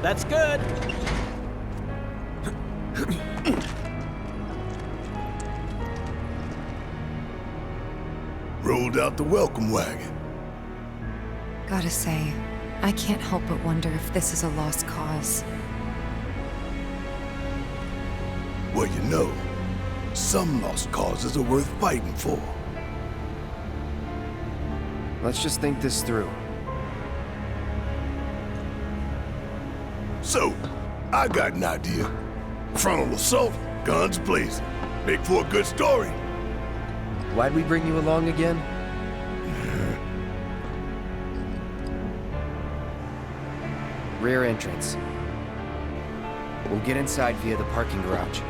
That's good. Rolled out the welcome wagon. Gotta say, I can't help but wonder if this is a lost cause. Well, you know, some lost causes are worth fighting for. Let's just think this through. So, I got an idea. Frontal assault, guns blazing. Make for a good story. Why'd we bring you along again? Rear entrance. We'll get inside via the parking garage.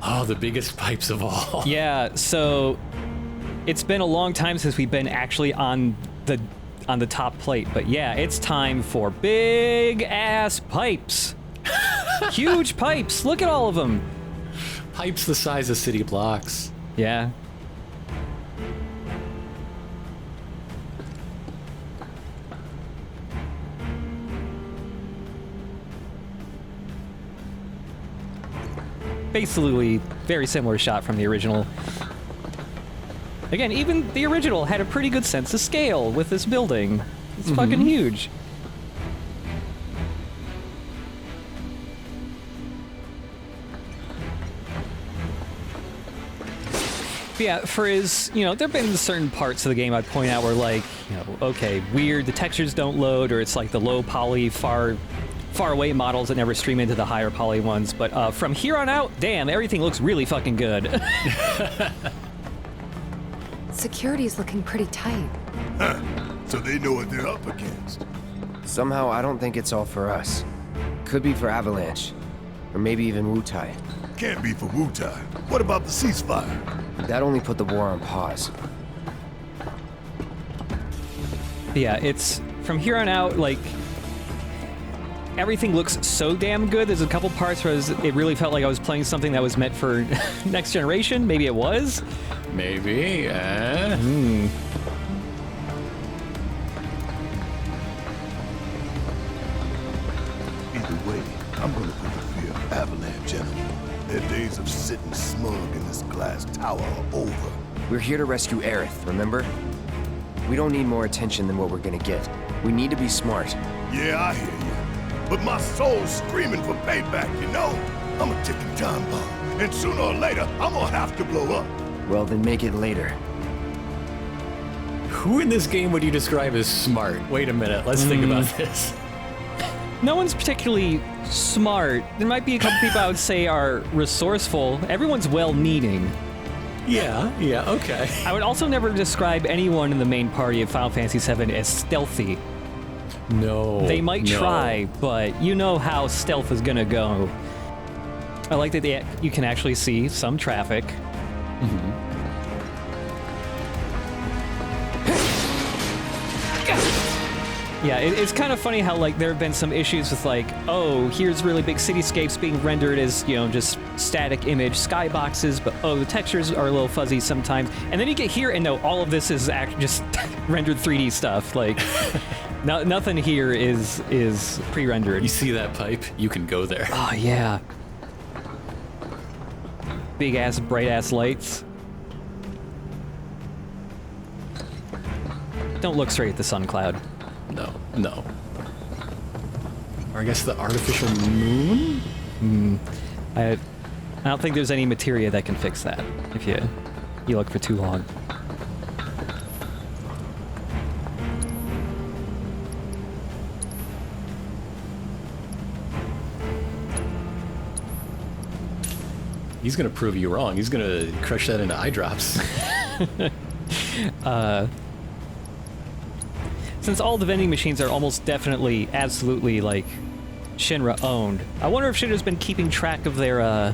Oh, the biggest pipes of all. Yeah, so it's been a long time since we've been actually on the top plate, but yeah, it's time for big ass pipes. Huge pipes. Look at all of them. Pipes the size of city blocks. Yeah. Basically, very similar shot from the original. Again, even the original had a pretty good sense of scale with this building. It's fucking huge. But yeah, for his, there have been certain parts of the game I'd point out where, like, okay, weird, the textures don't load, or it's like the low poly, far away models that never stream into the higher poly ones. But from here on out, damn, everything looks really fucking good. Security's looking pretty tight. Huh. So they know what they're up against. Somehow, I don't think it's all for us. Could be for Avalanche. Or maybe even Wutai. Can't be for Wutai. What about the ceasefire? That only put the war on pause. But yeah, it's from here on out, like, everything looks so damn good. There's a couple parts where it really felt like I was playing something that was meant for next generation. Maybe it was. Maybe, Either way, I'm gonna put the fear of Avalanche in them. Their days of sitting smug in this glass tower are over. We're here to rescue Aerith, remember? We don't need more attention than what we're gonna get. We need to be smart. Yeah, I hear you. But my soul's screaming for payback, you know? I'm a ticking time bomb, and sooner or later, I'm gonna have to blow up. Well, then make it later. Who in this game would you describe as smart? Wait a minute, let's think about this. No one's particularly smart. There might be a couple people I would say are resourceful. Everyone's well-meaning. Yeah, okay. I would also never describe anyone in the main party of Final Fantasy VII as stealthy. No. They might try, but you know how stealth is gonna go. I like that you can actually see some traffic. Yeah, it's kind of funny how, like, there have been some issues with, like, oh, here's really big cityscapes being rendered as, just static image skyboxes, but, oh, the textures are a little fuzzy sometimes. And then you get here and no, all of this is just rendered 3D stuff. Like, nothing here is pre-rendered. You see that pipe? You can go there. Oh, yeah. Big-ass, bright-ass lights. Don't look straight at the sun cloud. No. Or I guess the artificial moon? I don't think there's any materia that can fix that if you look for too long. He's gonna prove you wrong. He's gonna crush that into eye drops. Since all the vending machines are almost definitely, absolutely, like, Shinra owned, I wonder if Shinra's been keeping track of their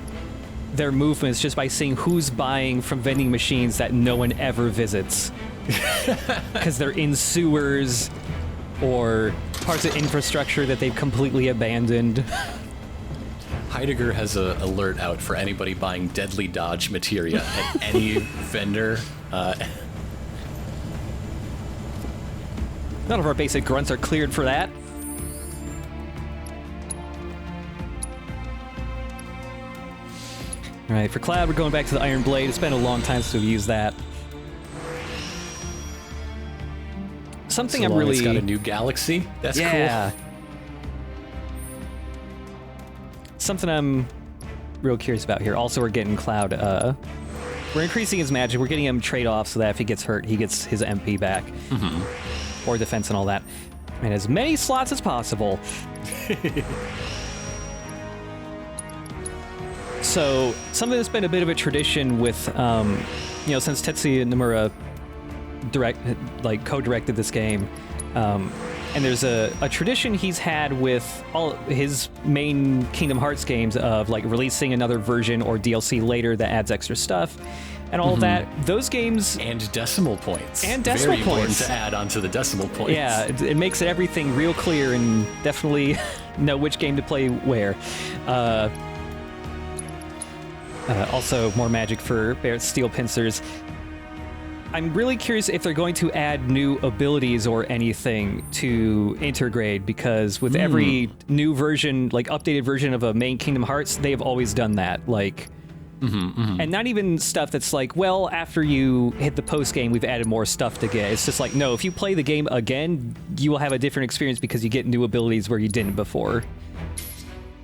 movements just by seeing who's buying from vending machines that no one ever visits. Because they're in sewers or parts of infrastructure that they've completely abandoned. Heidegger has an alert out for anybody buying deadly dodge materia at any vendor. None of our basic grunts are cleared for that. All right, for Cloud, we're going back to the Iron Blade. It's been a long time since we've used that. Something I'm really... It's got a new galaxy. That's cool. Something I'm real curious about here. Also, we're getting Cloud. We're increasing his magic. We're getting him trade-off so that if he gets hurt, he gets his MP back. Or defense and all that. And as many slots as possible. So, something that's been a bit of a tradition with, you know, since Tetsuya Nomura co-directed this game, and there's a tradition he's had with all his main Kingdom Hearts games of like releasing another version or DLC later that adds extra stuff and all that. Those games and decimal points. And decimal Very points important to add onto the decimal points. Yeah, it makes everything real clear and definitely know which game to play where. Also, more magic for Barrett's steel pincers. I'm really curious if they're going to add new abilities or anything to Intergrade, because with every new version, like updated version of a main Kingdom Hearts, they've always done that. Like, and not even stuff that's like, well, after you hit the post game, we've added more stuff to get. It's just like, no, if you play the game again, you will have a different experience because you get new abilities where you didn't before.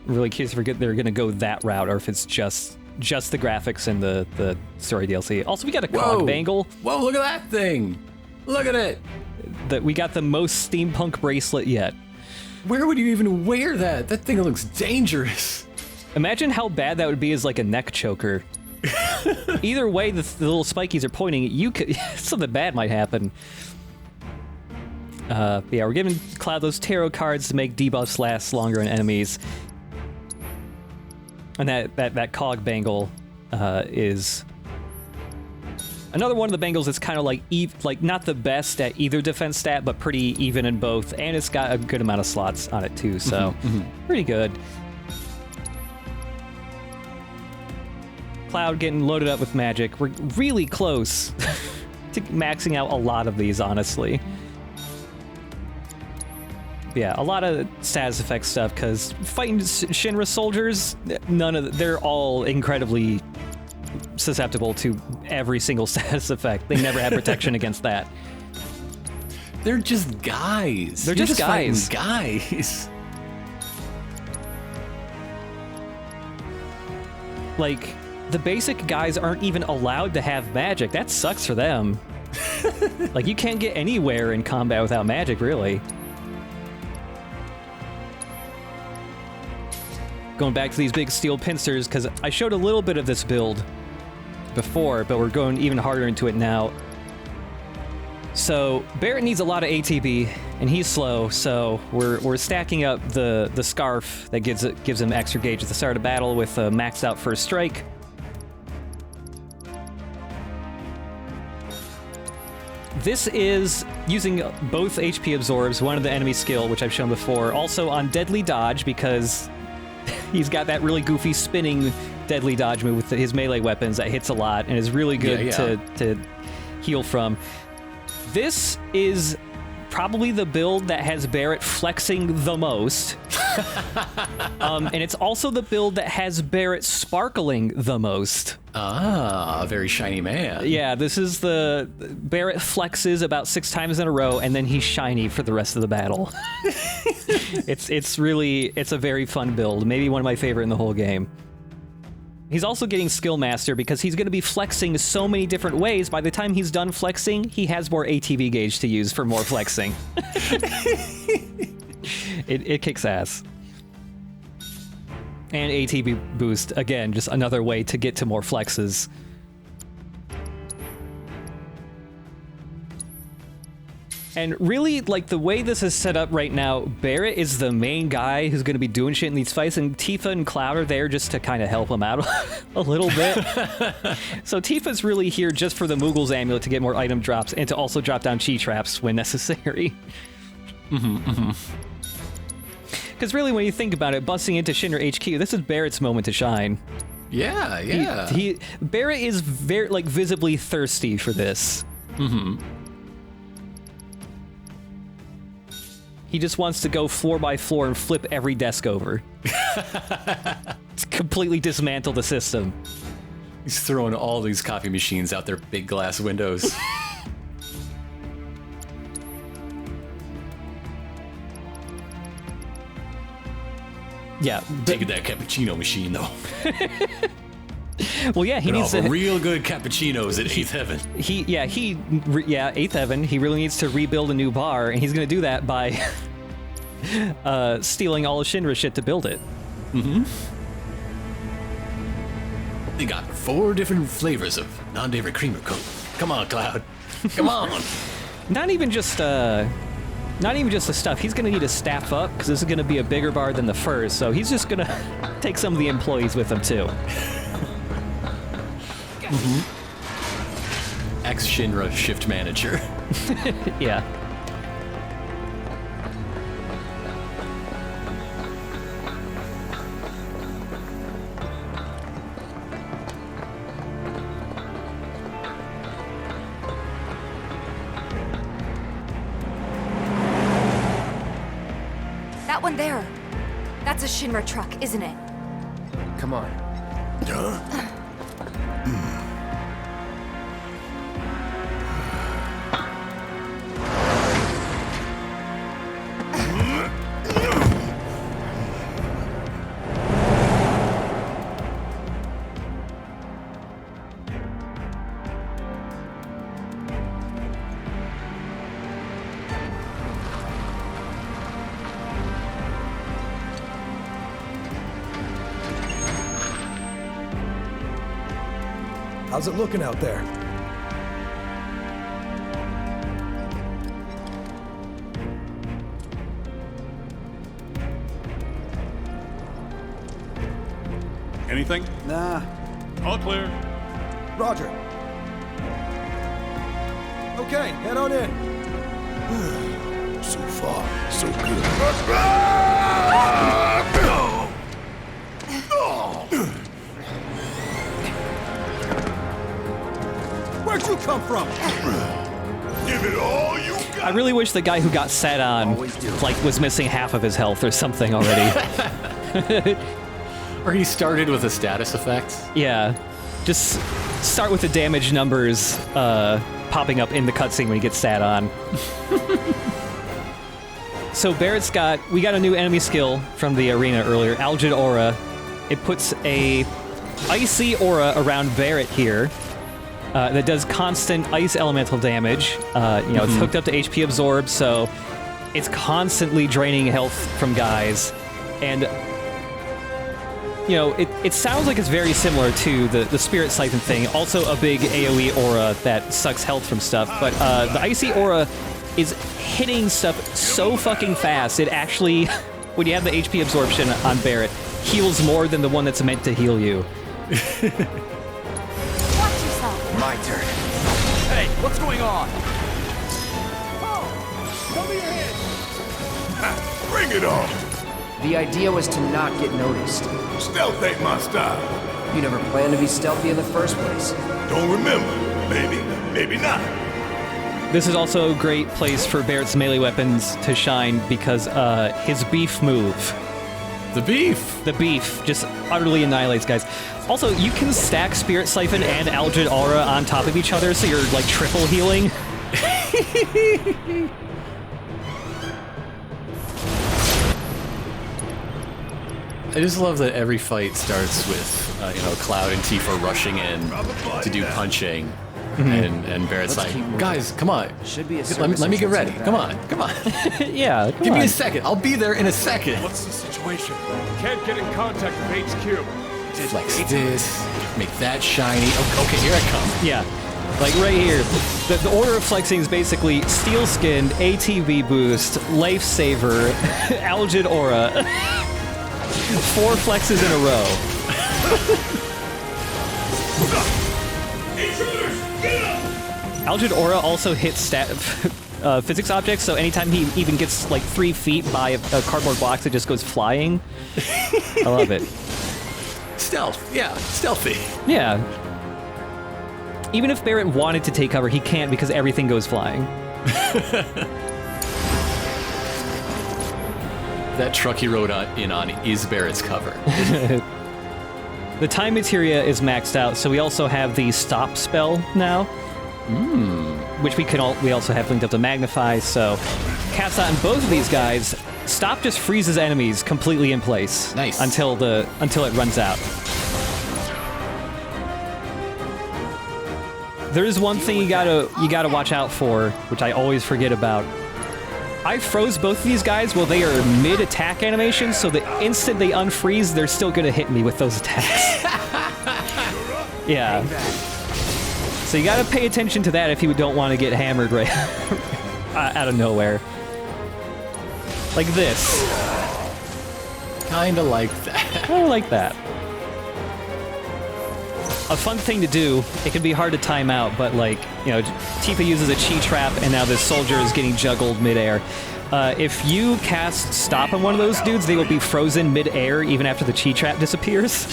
I'm really curious if they're going to go that route or if it's just the graphics and the story DLC. Also, we got a cog bangle. Whoa, look at that thing. Look at it. That we got the most steampunk bracelet yet. Where would you even wear that? That thing looks dangerous. Imagine how bad that would be as like a neck choker. Either way, the little spikies are pointing at you. Something bad might happen. Yeah, we're giving Cloud those tarot cards to make debuffs last longer on enemies. And that cog bangle is another one of the bangles that's kind of like not the best at either defense stat, but pretty even in both, and it's got a good amount of slots on it too, so pretty good. Cloud getting loaded up with magic. We're really close to maxing out a lot of these, honestly. Yeah, a lot of status effect stuff, because fighting Shinra soldiers, they're all incredibly susceptible to every single status effect. They never have protection against that. They're just guys. They're just guys. Guys. Like, the basic guys aren't even allowed to have magic. That sucks for them. Like, you can't get anywhere in combat without magic, really. Going back to these big steel pincers, because I showed a little bit of this build before, but we're going even harder into it now. So Barrett needs a lot of ATB, and he's slow, so we're stacking up the scarf that gives him extra gauge at the start of battle with a maxed out first strike. This is using both HP absorbs, one of the enemy skill, which I've shown before, also on deadly dodge, because he's got that really goofy spinning deadly dodge move with his melee weapons that hits a lot and is really good to heal from. This is probably the build that has Barrett flexing the most. And it's also the build that has Barrett sparkling the most. Ah, a very shiny man. Yeah, this is the Barrett flexes about 6 times in a row, and then he's shiny for the rest of the battle. It's a very fun build. Maybe one of my favorite in the whole game. He's also getting Skill Master because he's going to be flexing so many different ways. By the time he's done flexing, he has more ATV gauge to use for more flexing. It kicks ass. And ATB boost, again, just another way to get to more flexes. And really, like, the way this is set up right now, Barrett is the main guy who's going to be doing shit in these fights, and Tifa and Cloud are there just to kind of help him out a little bit. So Tifa's really here just for the Moogle's amulet to get more item drops and to also drop down chi traps when necessary. Because really, when you think about it, busting into Shinra HQ, this is Barrett's moment to shine. Yeah, yeah. Barrett is very, like, visibly thirsty for this. He just wants to go floor by floor and flip every desk over. Completely dismantle the system. He's throwing all these copy machines out their big glass windows. Yeah. Taking that cappuccino machine, though. Well, yeah, he needs to... real good cappuccinos at 8th Heaven. Eighth Heaven. He really needs to rebuild a new bar, and he's going to do that by stealing all of Shinra's shit to build it. Mm-hmm. They got 4 different flavors of non-dairy creamer coke. Come on, Cloud. Come on. Not even just the stuff. He's going to need to staff up, because this is going to be a bigger bar than the first, so he's just going to take some of the employees with him, too. Mm-hmm. Ex-Shinra shift manager. Yeah. That one there. That's a Shinra truck, isn't it? Come on. How's it looking out there? Anything? Nah. All clear. Roger. Okay, head on in. So far, so good. Where'd you come from? Give it all you got. I really wish the guy who got sat on, like, was missing half of his health or something already. Or he started with a status effect. Yeah. Just start with the damage numbers popping up in the cutscene when he gets sat on. So Barrett's we got a new enemy skill from the arena earlier, Algid Aura. It puts a icy aura around Barrett here that does constant ice elemental damage. It's hooked up to HP Absorb, so it's constantly draining health from guys. And it sounds like it's very similar to the Spirit Siphon thing, also a big AoE aura that sucks health from stuff, but the Icy Aura is hitting stuff so fucking fast, it actually, when you have the HP absorption on Barrett, heals more than the one that's meant to heal you. Watch yourself. My turn. Hey, what's going on? Bring it on. The idea was to not get noticed. Stealth ain't my style. You never planned to be stealthy in the first place. Don't remember. Maybe, maybe not. This is also a great place for Barrett's melee weapons to shine because his beef move. The beef! The beef just utterly annihilates guys. Also, you can stack Spirit Siphon and Algid Aura on top of each other, so you're like triple healing. I just love that every fight starts with, Cloud and Tifa rushing in to do punching. And Barrett's Let's like, guys, come on. Should be a Let me get ready. Come on. Yeah, Give me a second. I'll be there in a second. What's the situation? Can't get in contact with HQ. Flex this. Make that shiny. Okay, here I come. Yeah, like right here. The order of flexing is basically Steel Skinned, ATB Boost, Lifesaver, Algid Aura. 4 flexes in a row. Algid Aura also hits physics objects, so anytime he even gets like 3 feet by a cardboard box, it just goes flying. I love it. Stealth. Yeah, stealthy. Yeah. Even if Barrett wanted to take cover, he can't because everything goes flying. that truck he rode in on is Barrett's cover. The time materia is maxed out, so we also have the stop spell now, which we also have linked up to magnify. So, cast out on both of these guys. Stop just freezes enemies completely in place. Nice. Until it runs out. There is one thing you gotta watch out for, which I always forget about. I froze both of these guys while they are mid-attack animation, so the instant they unfreeze, they're still gonna hit me with those attacks. Yeah. So you gotta pay attention to that if you don't want to get hammered right out of nowhere. Like this. Kinda like that. Kinda like that. A fun thing to do, it can be hard to time out, but like, you know, Tifa uses a chi trap and now this soldier is getting juggled midair. If you cast stop on one of those dudes, they will be frozen midair even after the chi trap disappears.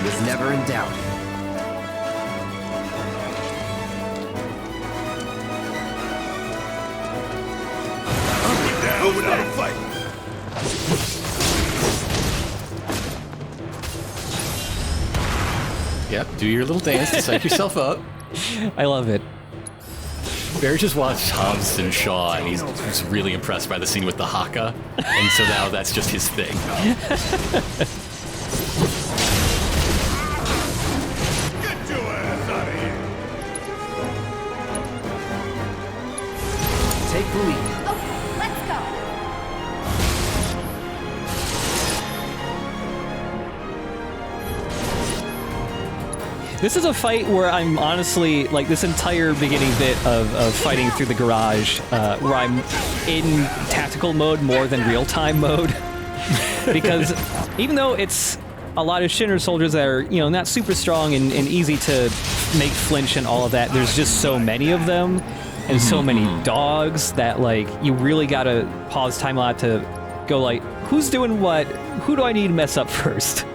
Was never in doubt. Down without a fight. Yep, do your little dance to psych yourself up. I love it. Barry just watched Hobbs and Shaw, and he's really impressed by the scene with the haka, and so now that's just his thing. Get your ass out of here. Take the lead. Okay, let's go. This is a fight where I'm honestly, like, this entire beginning bit of fighting through the garage, where I'm in tactical mode more than real-time mode. Because even though it's a lot of Shinra soldiers that are, you know, not super strong and easy to make flinch and all of that, there's just so many of them and so many dogs that, like, you really gotta pause time a lot to go, like, who's doing what? Who do I need to mess up first?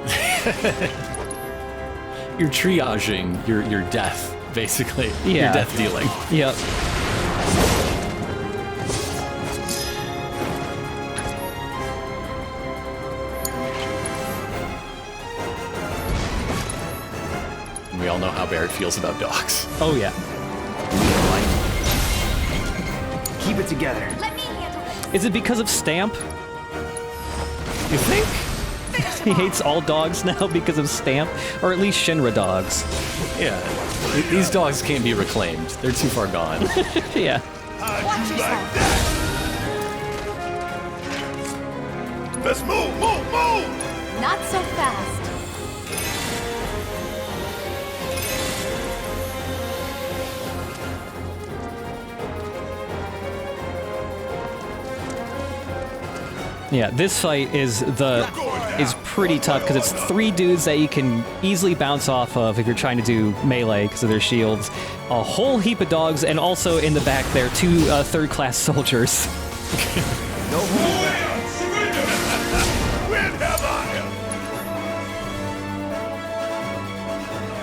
You're triaging your death, basically. Yeah. Your death dealing. Yep. And we all know how Barrett feels about dogs. Oh, yeah. Keep it together. Let me handle this. Is it because of Stamp? You think? He hates all dogs now because of Stamp? Or at least Shinra dogs. Yeah. These dogs can't be reclaimed. They're too far gone. Yeah. How'd you like that? Let's move, move, move! Not so fast. Yeah, this fight is pretty tough because it's 3 dudes that you can easily bounce off of if you're trying to do melee because of their shields. A whole heap of dogs, and also in the back there, 2 third-class soldiers. No hold back. When have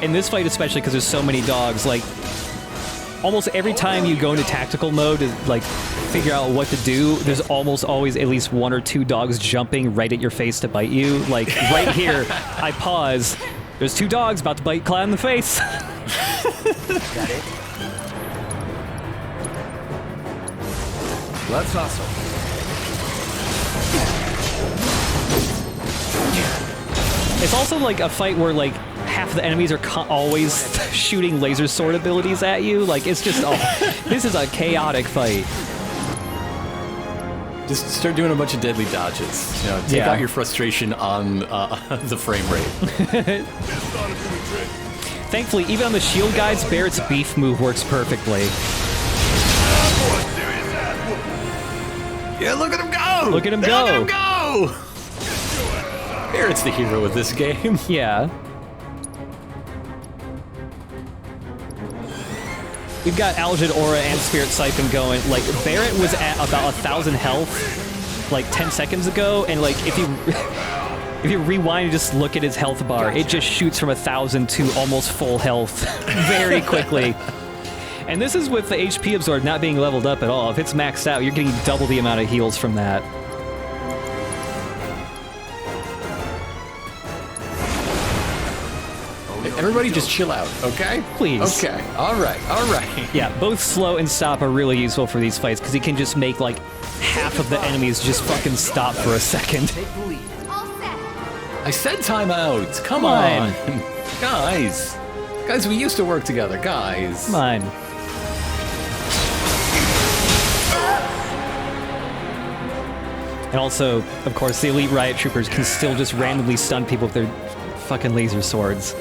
I? In this fight especially, because there's so many dogs, like, almost every time you go into tactical mode to, like, figure out what to do, there's almost always at least 1 or 2 dogs jumping right at your face to bite you. Like, right here, I pause. There's 2 dogs about to bite Cloud in the face. Got it. Let's hustle. It's also, like, a fight where, like, half the enemies are always shooting laser sword abilities at you. Like, it's just, this is a chaotic fight. Just start doing a bunch of deadly dodges. You know, take out your frustration on the frame rate. Thankfully, even on the shield guys, Barrett's beef move works perfectly. Yeah, look at him go! Look at him go! Look at him go! Barrett's the hero of this game. Yeah. We've got Algid Aura and Spirit Siphon going. Like, Barrett was at about 1,000 health, like, 10 seconds ago, and, like, if you rewind and just look at his health bar, it just shoots from 1,000 to almost full health very quickly. And this is with the HP absorbed not being leveled up at all. If it's maxed out, you're getting double the amount of heals from that. Everybody just chill out, okay? Please. Okay, alright. Yeah, both slow and stop are really useful for these fights because you can just make like half of the enemies just fucking stop for a second. Take the lead. I said timeout. Come on. Guys, we used to work together, guys. Come on. And also, of course, the elite riot troopers can still just randomly stun people with their fucking laser swords.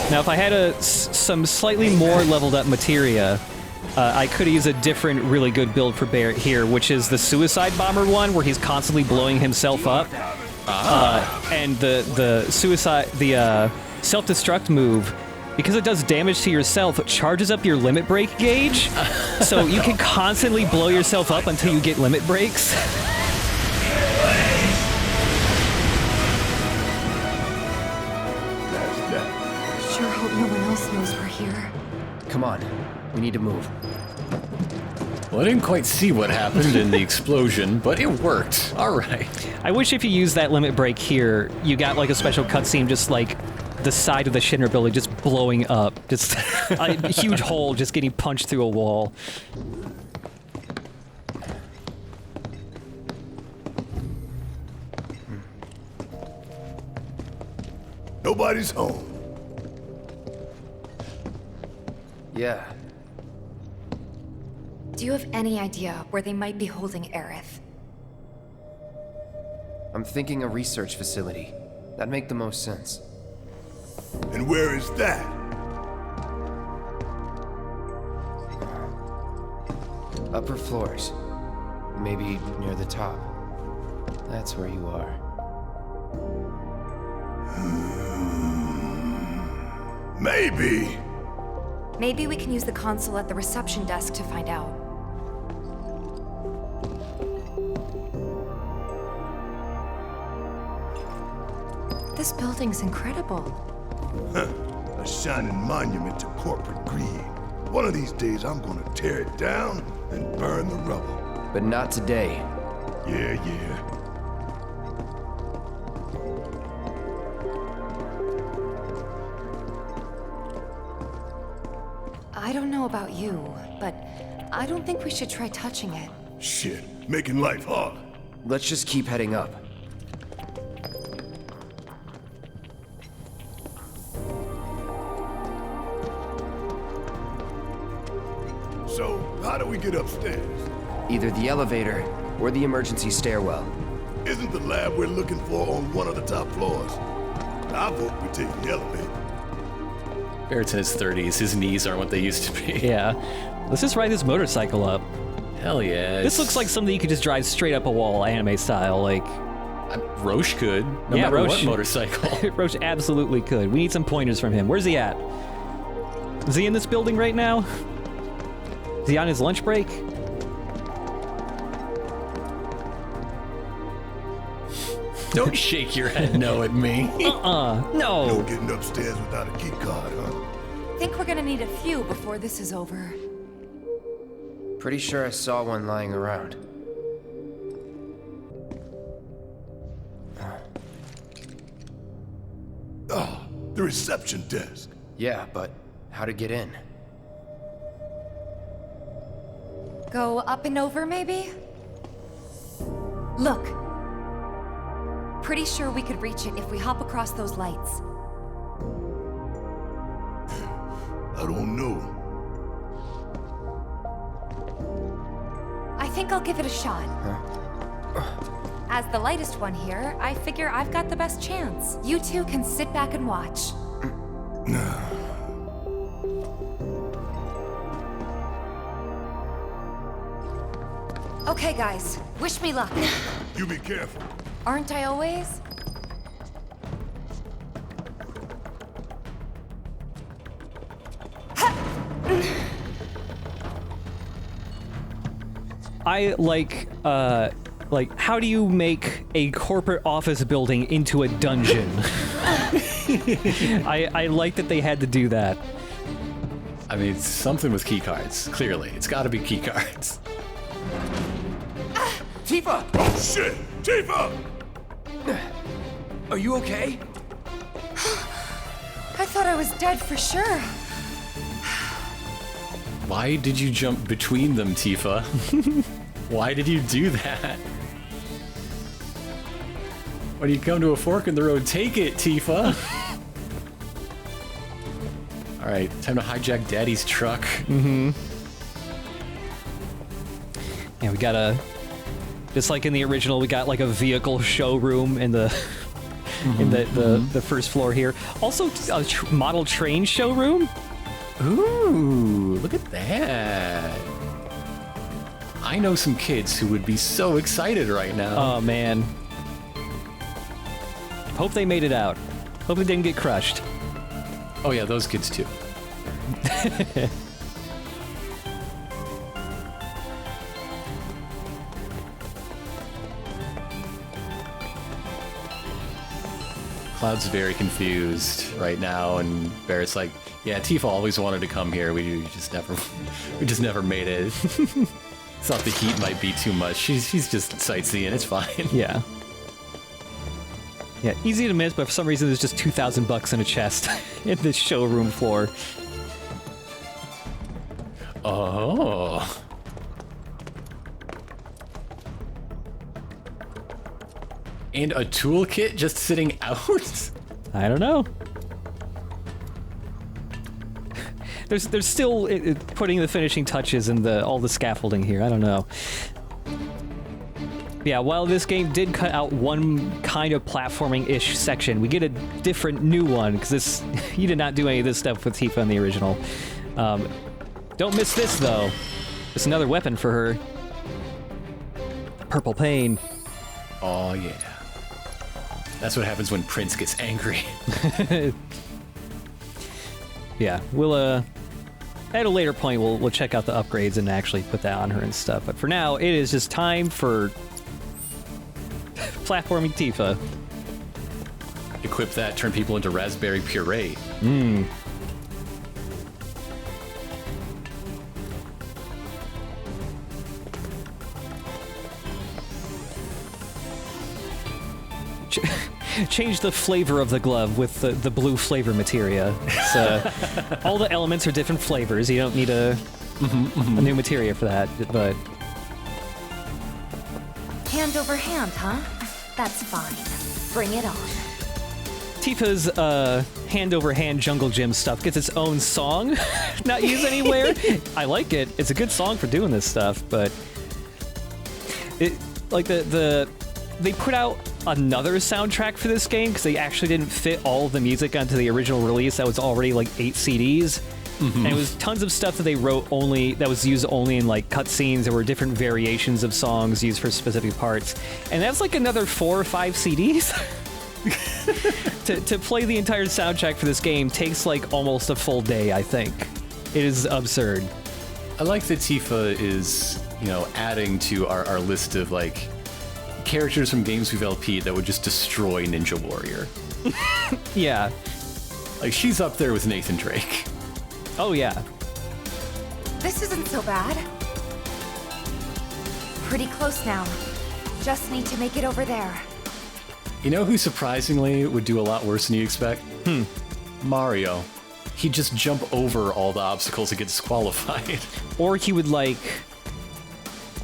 Now, if I had some slightly more leveled up materia, I could use a different really good build for Barrett here, which is the suicide bomber one, where he's constantly blowing himself up. And the self-destruct move, because it does damage to yourself, it charges up your limit break gauge, so you can constantly blow yourself up until you get limit breaks. Sure hope no one else knows we're here. Come on, we need to move. Well, I didn't quite see what happened in the explosion, but it worked. Alright. I wish if you used that limit break here, you got like a special cutscene just like the side of the Shinra building just blowing up. Just a huge hole just getting punched through a wall. Nobody's home. Yeah. Do you have any idea where they might be holding Aerith? I'm thinking a research facility. That'd make the most sense. And where is that? Upper floors. Maybe near the top. That's where you are. Maybe. Maybe we can use the console at the reception desk to find out. This building's incredible. A shining monument to corporate greed. One of these days, I'm gonna tear it down and burn the rubble. But not today. Yeah. I don't know about you, but I don't think we should try touching it. Shit, making life hard. Let's just keep heading up. So, how do we get upstairs? Either the elevator or the emergency stairwell. Isn't the lab we're looking for on one of the top floors? I vote we take the elevator. Barrett's in his 30s. His knees aren't what they used to be. Yeah. Let's just ride this motorcycle up. Hell yeah. This looks like something you could just drive straight up a wall, anime style, like... Roche could. No matter what motorcycle. Roche absolutely could. We need some pointers from him. Where's he at? Is he in this building right now? Is he on his lunch break? Don't shake your head no at me. No. No getting upstairs without a key card, huh? Think we're gonna need a few before this is over. Pretty sure I saw one lying around. Oh, the reception desk. Yeah, but how to get in? Go up and over, maybe? Look. Pretty sure we could reach it if we hop across those lights. I don't know. I think I'll give it a shot. As the lightest one here, I figure I've got the best chance. You two can sit back and watch. Okay, guys. Wish me luck. You be careful. Aren't I always? I like, how do you make a corporate office building into a dungeon? I like that they had to do that. I mean, something with key cards. Clearly, it's got to be key cards. Tifa! Oh shit! Tifa! Are you okay? I thought I was dead for sure. Why did you jump between them, Tifa? Why did you do that? When you come to a fork in the road, take it, Tifa! Alright, time to hijack Daddy's truck. Mm-hmm. Yeah, we got a... Just like in the original, we got like a vehicle showroom in the... in the first floor here. Also, a model train showroom? Ooh, look at that. I know some kids who would be so excited right now. Oh, man. Hope they made it out. Hope they didn't get crushed. Oh yeah, those kids too. Cloud's very confused right now, and Barrett's like, "Yeah, Tifa always wanted to come here. We just never made it. Thought the heat might be too much. She's just sightseeing. It's fine." Yeah. Yeah, easy to miss, but for some reason there's just $2,000 in a chest in this showroom floor. Oh. And a toolkit just sitting out? I don't know. There's still putting the finishing touches in all the scaffolding here. I don't know. Yeah, while this game did cut out one kind of platforming-ish section, we get a different new one, because you did not do any of this stuff with Tifa in the original. Don't miss this, though. It's another weapon for her. Purple Pain. Oh, yeah. That's what happens when Prince gets angry. Yeah, we'll, at a later point, we'll check out the upgrades and actually put that on her and stuff. But for now, it is just time for platforming Tifa. Equip that, turn people into raspberry puree. Change the flavor of the glove with the blue flavor materia. All the elements are different flavors. You don't need a new materia for that, but... Hand over hand, huh? That's fine. Bring it on. Tifa's hand-over-hand jungle gym stuff gets its own song, not used anywhere. I like it. It's a good song for doing this stuff, but... They put out another soundtrack for this game because they actually didn't fit all of the music onto the original release that was already like 8 CDs. And it was tons of stuff that they wrote that was used only in like cutscenes. There were different variations of songs used for specific parts. And that's like another 4 or 5 CDs. to play the entire soundtrack for this game takes like almost a full day, I think. It is absurd. I like that Tifa is, adding to our list of like characters from games we've LP'd that would just destroy Ninja Warrior. Yeah. Like, she's up there with Nathan Drake. Oh, yeah. This isn't so bad. Pretty close now. Just need to make it over there. You know who surprisingly would do a lot worse than you expect? Mario. He'd just jump over all the obstacles and get disqualified. Or he would, like,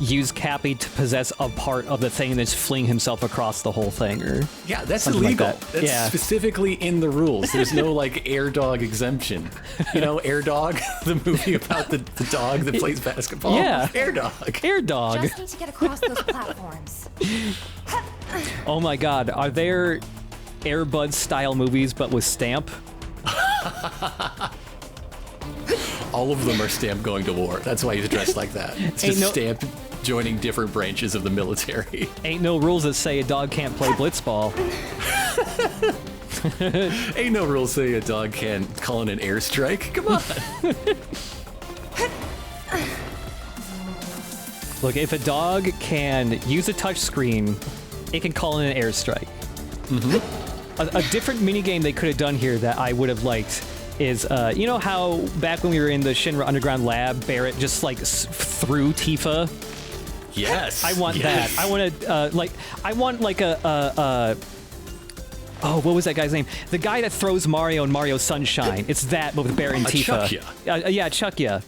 use Cappy to possess a part of the thing and just fling himself across the whole thing, or... Yeah, that's something illegal. like that. That's specifically in the rules. There's no, like, Air Dog exemption. You know, Air Dog, the movie about the dog that plays basketball? Yeah. Air Dog. Air Dog. Just need to get across those platforms. Oh my god, are there Air Bud style movies but with Stamp? All of them are Stamp going to war. That's why he's dressed like that. It's just Stamp joining different branches of the military. Ain't no rules that say a dog can't play blitzball. Ain't no rules say a dog can't call in an airstrike. Come on. Look, if a dog can use a touchscreen, it can call in an airstrike. A different minigame they could have done here that I would have liked is, you know how back when we were in the Shinra Underground lab, Barrett just like threw Tifa? Yes. I want that. I want to, oh, what was that guy's name? The guy that throws Mario and Mario Sunshine. It's that, but with Barrett and Tifa. Chuckya. Yeah, Chuckya.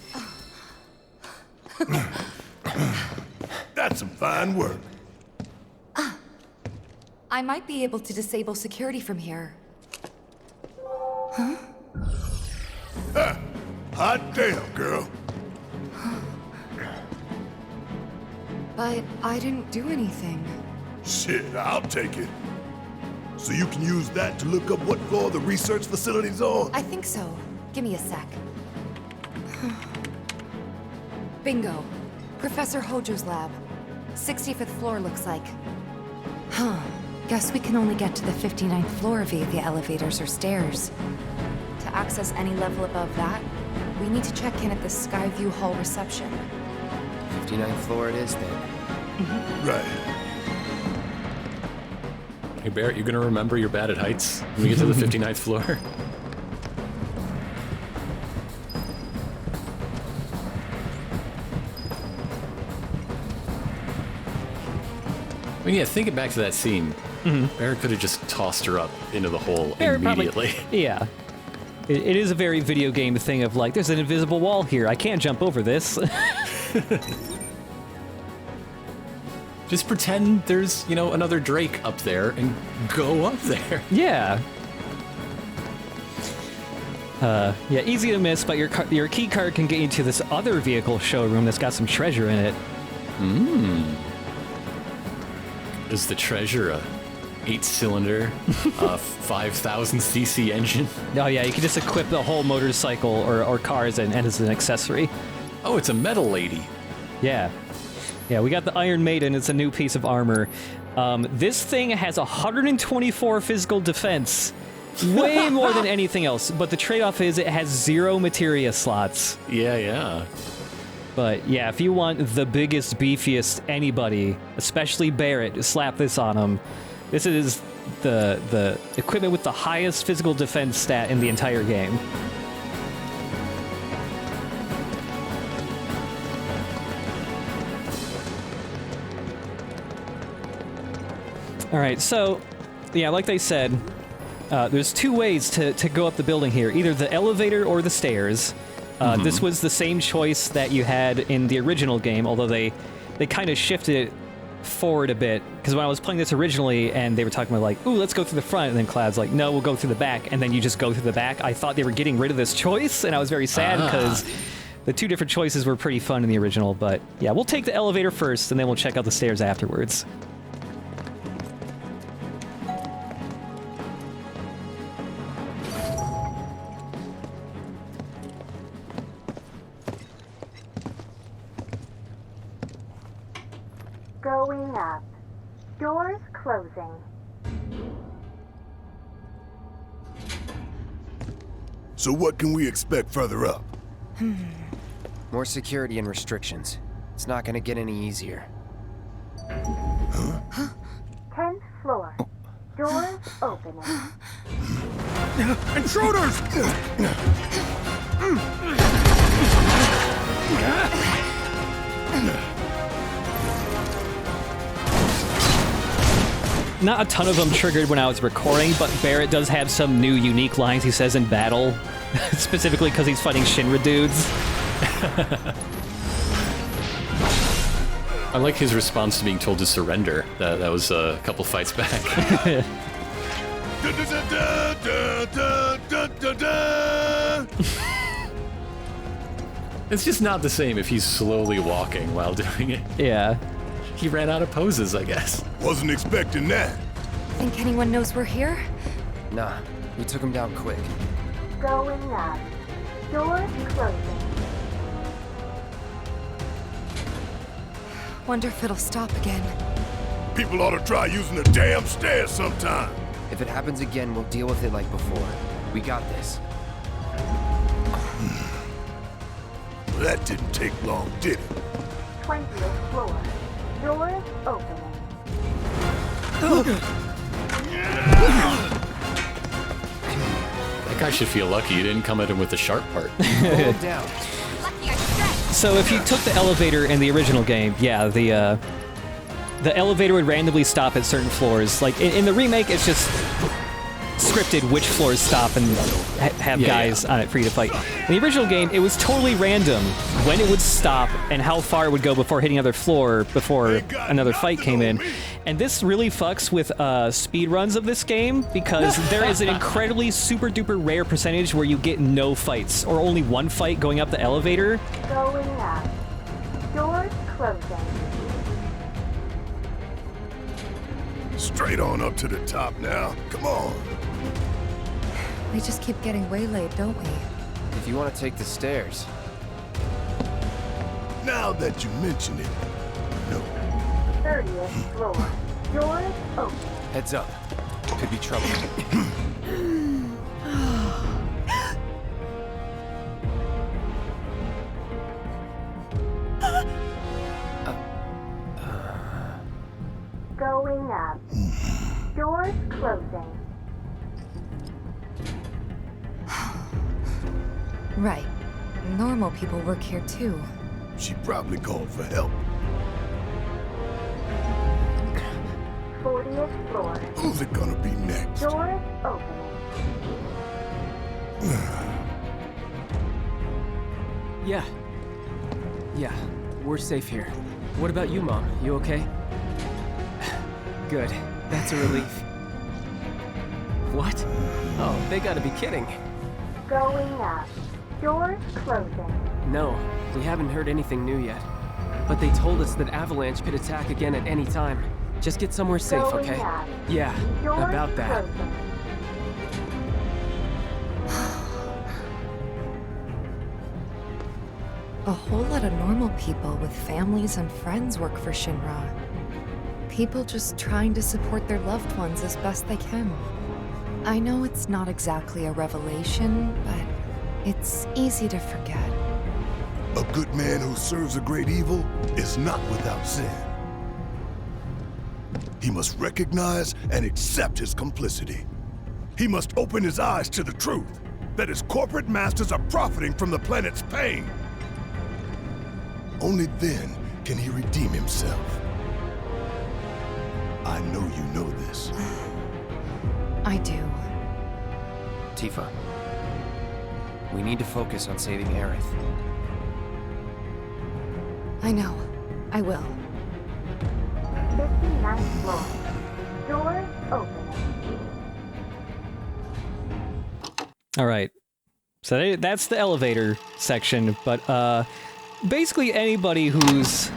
That's some fine work. I might be able to disable security from here. Hot damn, girl. But I didn't do anything. Shit, I'll take it. So you can use that to look up what floor the research facility's on? I think so. Give me a sec. Bingo. Professor Hojo's lab. 65th floor looks like. Huh. Guess we can only get to the 59th floor via the elevators or stairs. To access any level above that, we need to check in at the Skyview Hall reception. 59th floor it is then. Right. Hey, Barrett, you gonna remember you're bad at heights when we get to the 59th floor? I mean, yeah, thinking back to that scene, Barrett could have just tossed her up into the hole immediately. Yeah. It is a very video game thing of like, there's an invisible wall here. I can't jump over this. Just pretend there's, you know, another Drake up there and go up there. Yeah. Yeah, easy to miss, but your key card can get you to this other vehicle showroom that's got some treasure in it. Is the treasure a 8-cylinder, 5,000cc engine? Oh yeah, you can just equip the whole motorcycle or cars and as an accessory. Oh, it's a metal lady. Yeah. Yeah, we got the Iron Maiden. It's a new piece of armor. This thing has 124 physical defense. Way more than anything else. But the trade-off is it has 0 materia slots. Yeah. But yeah, if you want the biggest, beefiest anybody, especially Barrett, slap this on him. This is the equipment with the highest physical defense stat in the entire game. All right, so yeah, like they said, there's 2 ways to go up the building here, either the elevator or the stairs. This was the same choice that you had in the original game, although they kind of shifted it forward a bit, because when I was playing this originally and they were talking about like, ooh, let's go through the front, and then Cloud's like, no, we'll go through the back, and then you just go through the back. I thought they were getting rid of this choice, and I was very sad because the 2 different choices were pretty fun in the original. But yeah, we'll take the elevator first, and then we'll check out the stairs afterwards. Going up. Doors closing. So what can we expect further up? More security and restrictions. It's not gonna get any easier. 10th floor. Doors opening. Intruders! Not a ton of them triggered when I was recording, but Barrett does have some new unique lines he says in battle, specifically because he's fighting Shinra dudes. I like his response to being told to surrender. That was a couple fights back. It's just not the same if he's slowly walking while doing it. Yeah. He ran out of poses, I guess. Wasn't expecting that. Think anyone knows we're here? Nah, we took him down quick. Going up. Doors closing. Wonder if it'll stop again. People ought to try using the damn stairs sometime. If it happens again, we'll deal with it like before. We got this. Well, that didn't take long, did it? 20th floor. Doors opening. guy should feel lucky you didn't come at him with the sharp part. Hold down. So if you took the elevator in the original game, yeah, the elevator would randomly stop at certain floors. Like in the remake, it's just scripted which floors stop and have guys on it for you to fight. In the original game, it was totally random when it would stop and how far it would go before hitting another floor before another fight came in. And this really fucks with speed runs of this game because there is an incredibly super duper rare percentage where you get no fights or only one fight going up the elevator. Going up. Doors closing. Straight on up to the top now. Come on. We just keep getting waylaid, don't we? If you want to take the stairs. Now that you mention it. No. 30th floor. Doors open. Heads up. Could be trouble. Going up. Doors closing. Right. Normal people work here too. She probably called for help. 40th floor. Who's it gonna be next? Doors opening. Yeah, we're safe here. What about you, Mom? You okay? Good. That's a relief. What? Oh, they gotta be kidding. Going up. Doors closing. No, we haven't heard anything new yet. But they told us that Avalanche could attack again at any time. Just get somewhere safe, Going okay? up. Yeah, Doors about that. closing. A whole lot of normal people with families and friends work for Shinra. People just trying to support their loved ones as best they can. I know it's not exactly a revelation, but it's easy to forget. A good man who serves a great evil is not without sin. He must recognize and accept his complicity. He must open his eyes to the truth that his corporate masters are profiting from the planet's pain. Only then can he redeem himself. I know you know this. I do. Tifa. We need to focus on saving Aerith. I know. I will. 59th floor. Doors opening. All right. So that's the elevator section, but basically anybody who's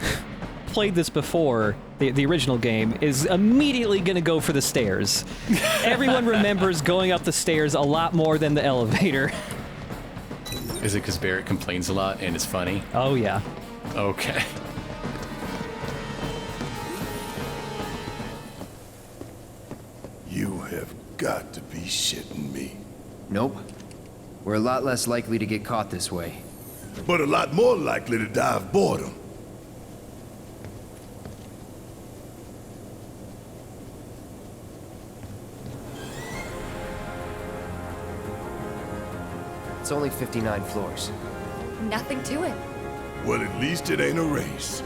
played this before, the original game, is immediately gonna go for the stairs. Everyone remembers going up the stairs a lot more than the elevator. Is it because Barrett complains a lot and it's funny? Oh yeah. Okay. You have got to be shitting me. Nope. We're a lot less likely to get caught this way. But a lot more likely to die of boredom. It's only 59 floors. Nothing to it. Well, at least it ain't a race.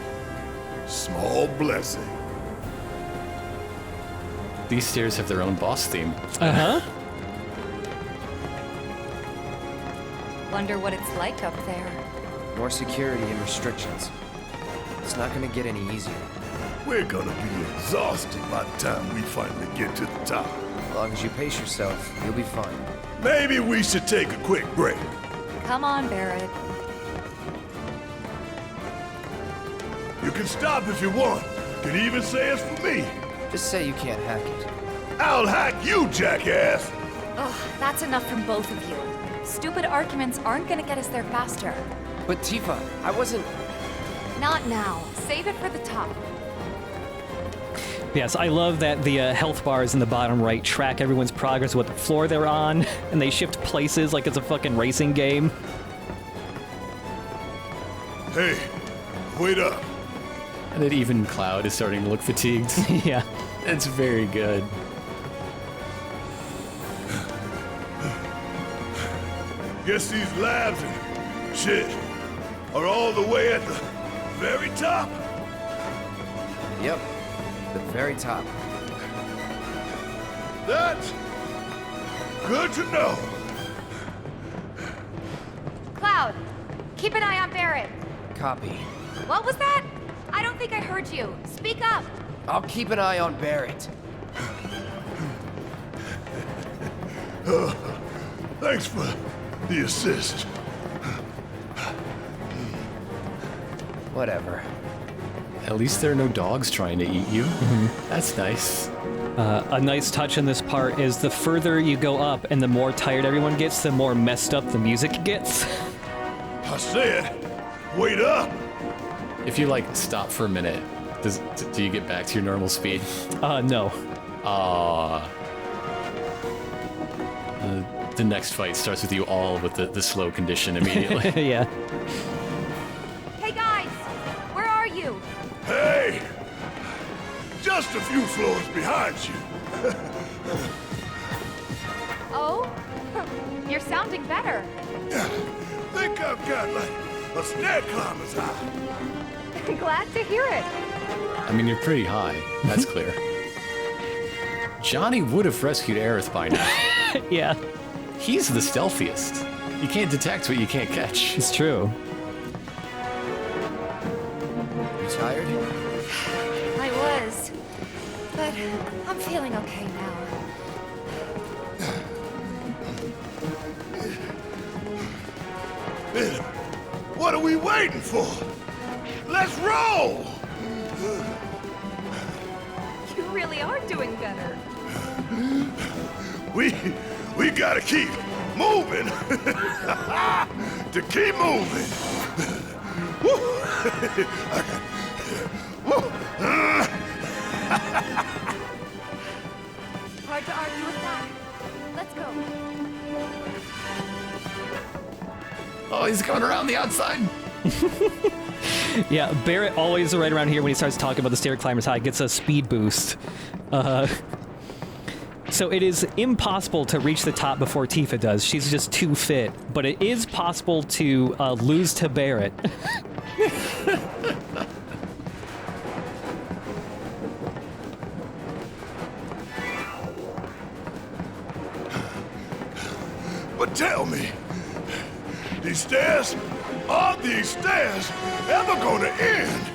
Small blessing. These stairs have their own boss theme. Uh-huh. Wonder what it's like up there. More security and restrictions. It's not gonna get any easier. We're gonna be exhausted by the time we finally get to the top. As long as you pace yourself, you'll be fine. Maybe we should take a quick break. Come on, Barrett. You can stop if you want. Can even say it's for me. Just say you can't hack it. I'll hack you, jackass! Ugh, that's enough from both of you. Stupid arguments aren't gonna get us there faster. But Tifa, I wasn't... Not now. Save it for the top. Yes, I love that the health bars in the bottom right track everyone's progress, what the floor they're on, and they shift places like it's a fucking racing game. Hey, wait up. And that even Cloud is starting to look fatigued. Yeah. It's very good. Guess these labs and shit are all the way at the very top? Yep, the very top. That's good to know. Cloud, keep an eye on Barrett. Copy. What was that? I don't think I heard you. Speak up. I'll keep an eye on Barrett. Thanks for the assist. Whatever. At least there are no dogs trying to eat you. That's nice. A nice touch in this part is the further you go up and the more tired everyone gets, the more messed up the music gets. I said, wait up. If you like stop for a minute, do you get back to your normal speed? No. The next fight starts with you all with the slow condition immediately. Yeah. Hey guys, where are you? Hey! Just a few floors behind you. Oh? You're sounding better. Think I've got like a stair climber's high. Glad to hear it. I mean, you're pretty high. That's clear. Johnny would have rescued Aerith by now. Yeah. He's the stealthiest. You can't detect what you can't catch. It's true. You tired? I was. But I'm feeling okay now. Then, what are we waiting for? Let's roll! You really are doing better. We gotta keep moving to keep moving. Hard to argue with that. Let's go. Oh, he's coming around the outside. Yeah, Barrett always right around here when he starts talking about the stair climbers high gets a speed boost. So it is impossible to reach the top before Tifa does. She's just too fit. But it is possible to lose to Barrett. But tell me, these stairs, are these stairs ever gonna end?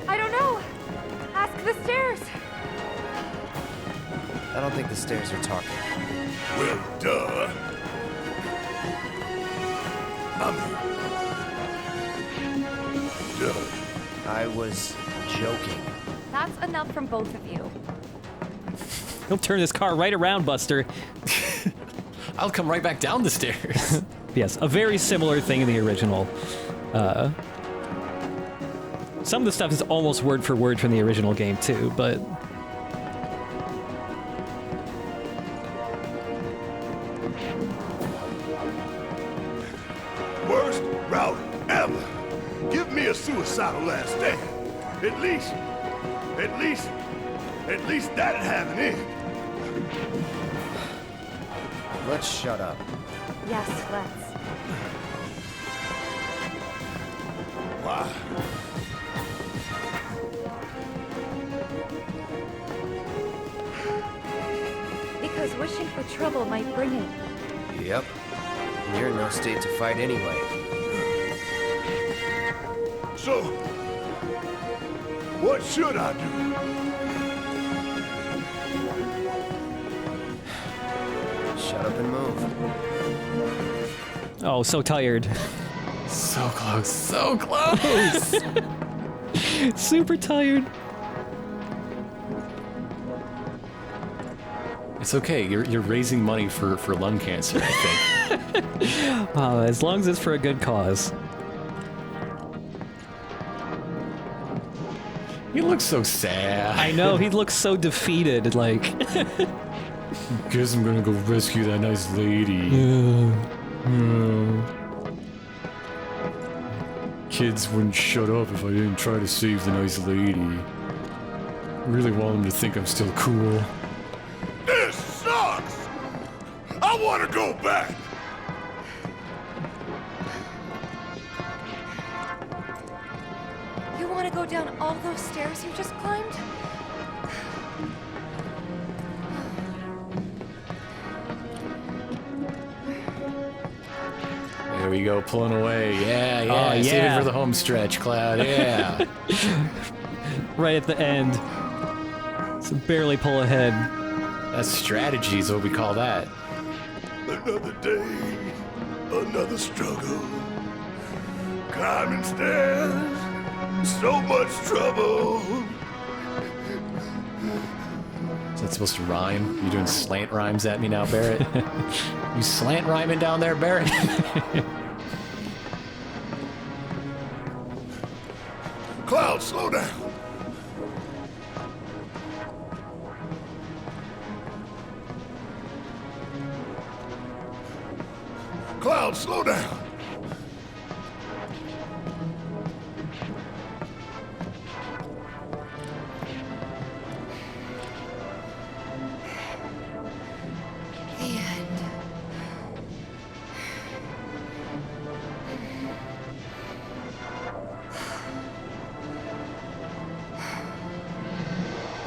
I don't know. Ask the stairs. I don't think the stairs are talking. Well, duh. Duh. I was joking. That's enough from both of you. He'll turn this car right around, Buster. I'll come right back down the stairs. Yes, a very similar thing in the original. Some of the stuff is almost word for word from the original game too, but Worst route ever. Give me a suicidal last stand. At least that'd have an end. Let's shut up. Yes, let's. Why? Because wishing for trouble might bring it. Yep. You're in no state to fight anyway. So, what should I do? Shut up and move. oh, so tired. So close, so close. Super tired. It's okay. You're raising money for lung cancer, I think. As long as it's for a good cause. He looks so sad. I know, he looks so defeated, like... Guess I'm gonna go rescue that nice lady. Kids wouldn't shut up if I didn't try to save the nice lady. Really want him to think I'm still cool. This sucks! I want to go back! You want to go down all those stairs you just climbed? There we go, pulling away. Yeah. Save it yeah. for the home stretch, Cloud. Yeah. Right at the end. So barely pull ahead. That's strategy is what we call that. Another day, another struggle. Climbing stairs, so much trouble. Is that supposed to rhyme? You doing slant rhymes at me now, Barrett? You slant rhyming down there, Barrett? Cloud, slow down. Cloud, slow down. The end.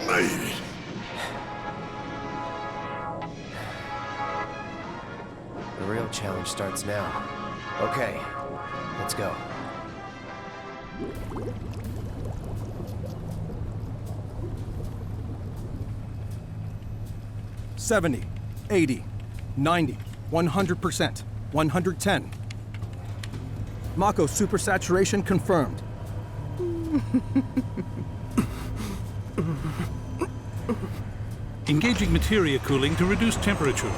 Made it. The real challenge starts now. Okay, let's go. $70, $80, $90, 100%, 110. Mako supersaturation confirmed. Engaging materia cooling to reduce temperature.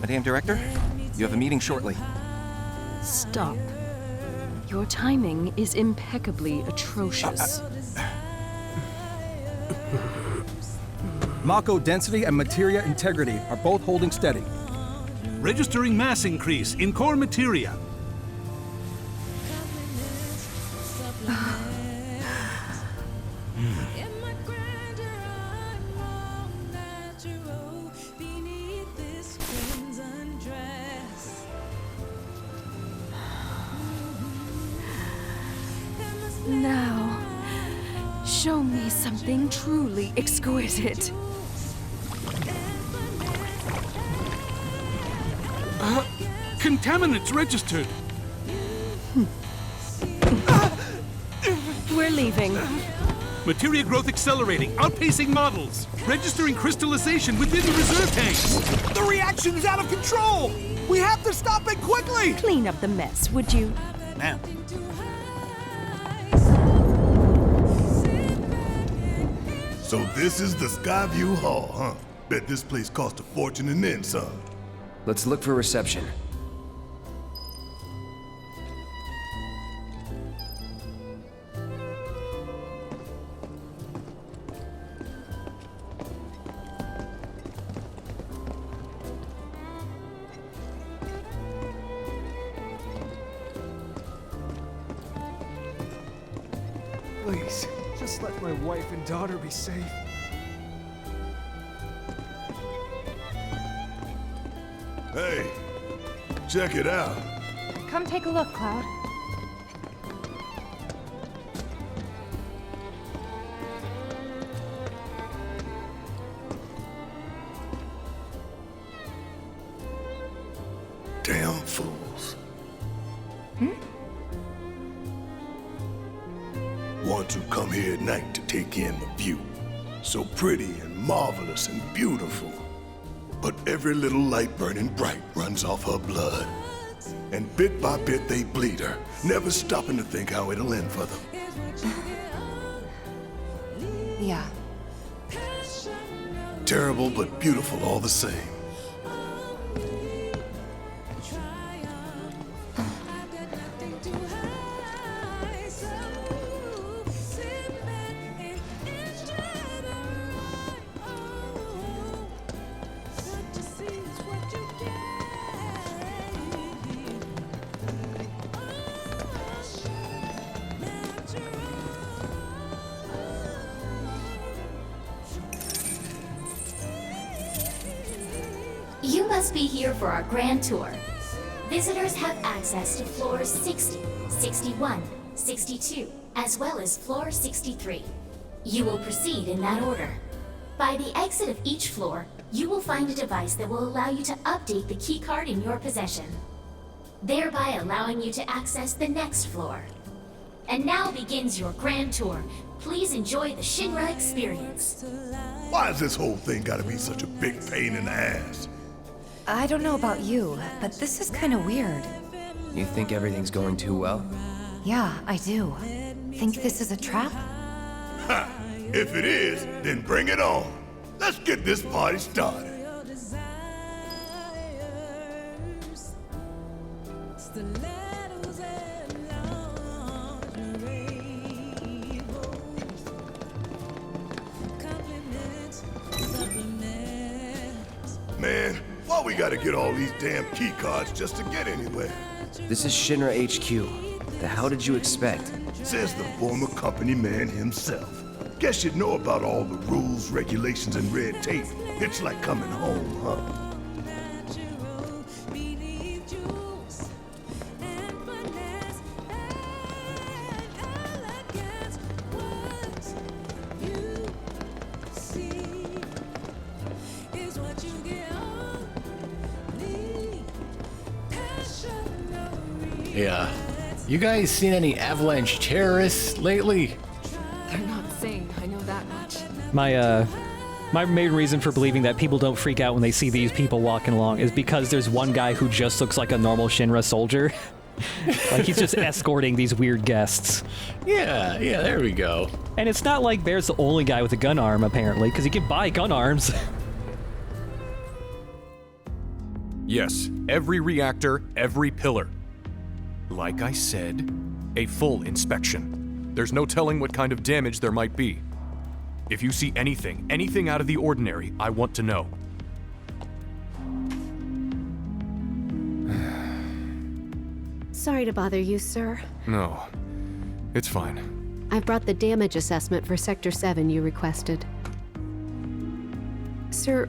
Madame Director, you have a meeting shortly. Stop. Your timing is impeccably atrocious. Mako density and materia integrity are both holding steady. Registering mass increase in core materia. Now, show me something truly exquisite. Contaminants registered. We're leaving. Materia growth accelerating, outpacing models. Registering crystallization within the reserve tanks. The reaction is out of control! We have to stop it quickly! Clean up the mess, would you? Ma'am. So this is the Skyview Hall, huh? Bet this place cost a fortune and then some. Let's look for reception. Please, just let my wife and daughter be safe. Hey, check it out. Come take a look, Cloud. Damn fools. Want to come here at night to take in the view. So pretty and marvelous and beautiful. But every little light burning bright runs off her blood. And bit by bit they bleed her, never stopping to think how it'll end for them. Yeah. Terrible but beautiful all the same. must be here for our grand tour. Visitors have access to floors 60, 61, 62, as well as floor 63. You will proceed in that order. By the exit of each floor, you will find a device that will allow you to update the keycard in your possession, thereby allowing you to access the next floor. And now begins your grand tour. Please enjoy the Shinra experience. Why has this whole thing gotta be such a big pain in the ass? I don't know about you, but this is kind of weird. You think everything's going too well? Yeah, I do. Think this is a trap? Ha! If it is, then bring it on. Let's get this party started. Man, why we gotta get all these damn key cards just to get anywhere? This is Shinra HQ. The hell did you expect? Says the former company man himself. Guess you'd know about all the rules, regulations, and red tape. It's like coming home, huh? Yeah. You guys seen any avalanche terrorists lately? They're not sane, I know that much. My main reason for believing that people don't freak out when they see these people walking along is because there's one guy who just looks like a normal Shinra soldier. Like he's just escorting these weird guests. Yeah, there we go. And it's not like Bear's the only guy with a gun arm, apparently, because you can buy gun arms. Yes, every reactor, every pillar. Like I said, a full inspection. There's no telling what kind of damage there might be. If you see anything out of the ordinary, I want to know. Sorry to bother you, sir. No, it's fine. I've brought the damage assessment for Sector 7 you requested. Sir,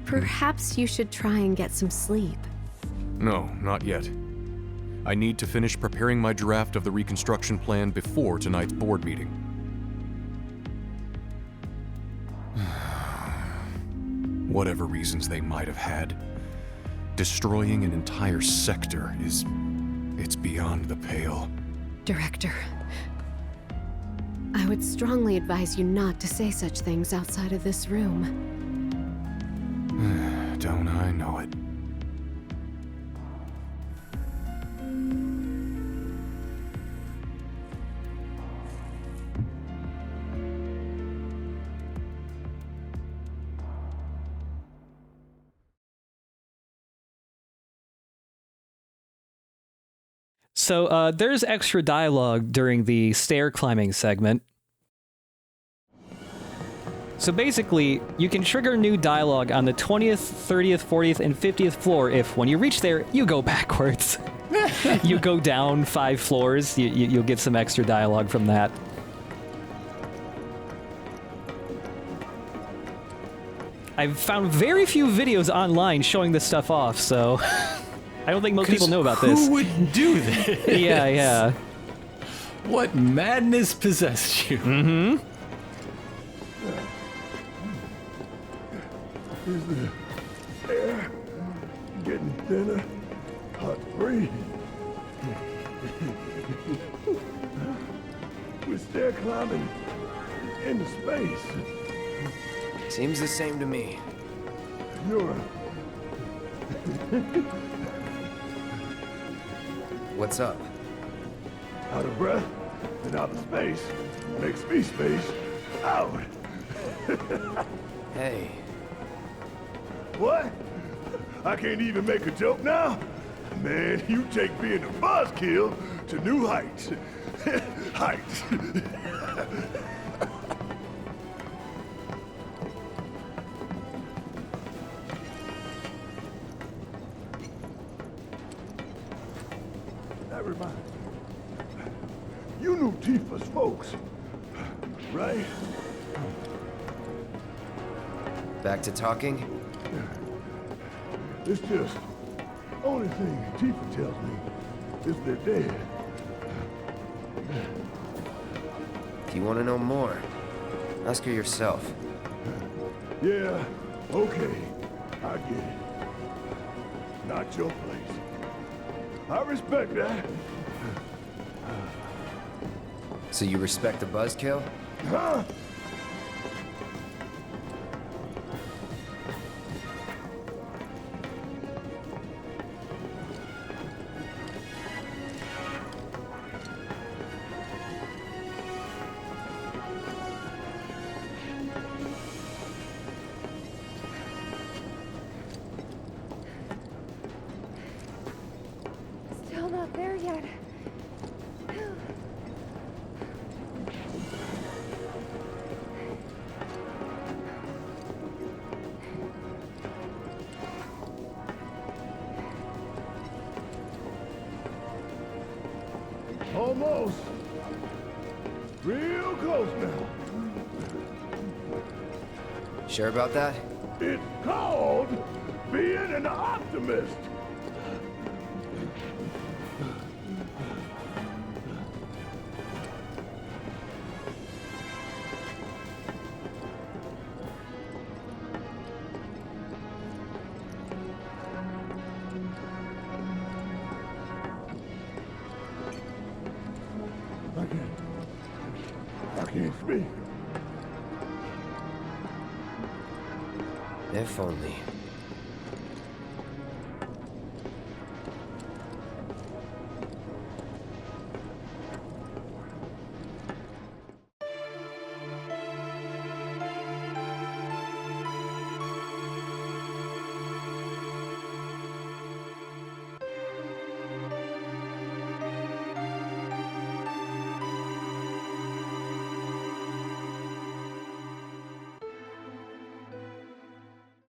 perhaps you should try and get some sleep. No, not yet. I need to finish preparing my draft of the reconstruction plan before tonight's board meeting. Whatever reasons they might have had, destroying an entire sector it's beyond the pale. Director, I would strongly advise you not to say such things outside of this room. Don't I know it? So there's extra dialogue during the stair climbing segment. So basically, you can trigger new dialogue on the 20th, 30th, 40th, and 50th floor if, when you reach there, you go backwards. You go down 5 floors, you'll get some extra dialogue from that. I've found very few videos online showing this stuff off, so I don't think most people know about this. Who would do this? Yeah. What madness possessed you? Mm-hmm. Is the air getting thinner? Hot breeze. We're stair climbing into space. Seems the same to me. You're What's up? out of breath and out of space. Makes me space out. Hey. What? I can't even make a joke now? Man, you take being a buzzkill to new heights. Heights. Never mind. You knew Tifa's folks, right? Back to talking? It's just, only thing Tifa tells me is they're dead. If you want to know more, ask her yourself. Yeah, okay. I get it. Not your place. I respect that. So you respect the buzzkill? Huh? Still not there yet. Almost. Real close now. Sure about that? It's called being an optimist. I can't speak. If only.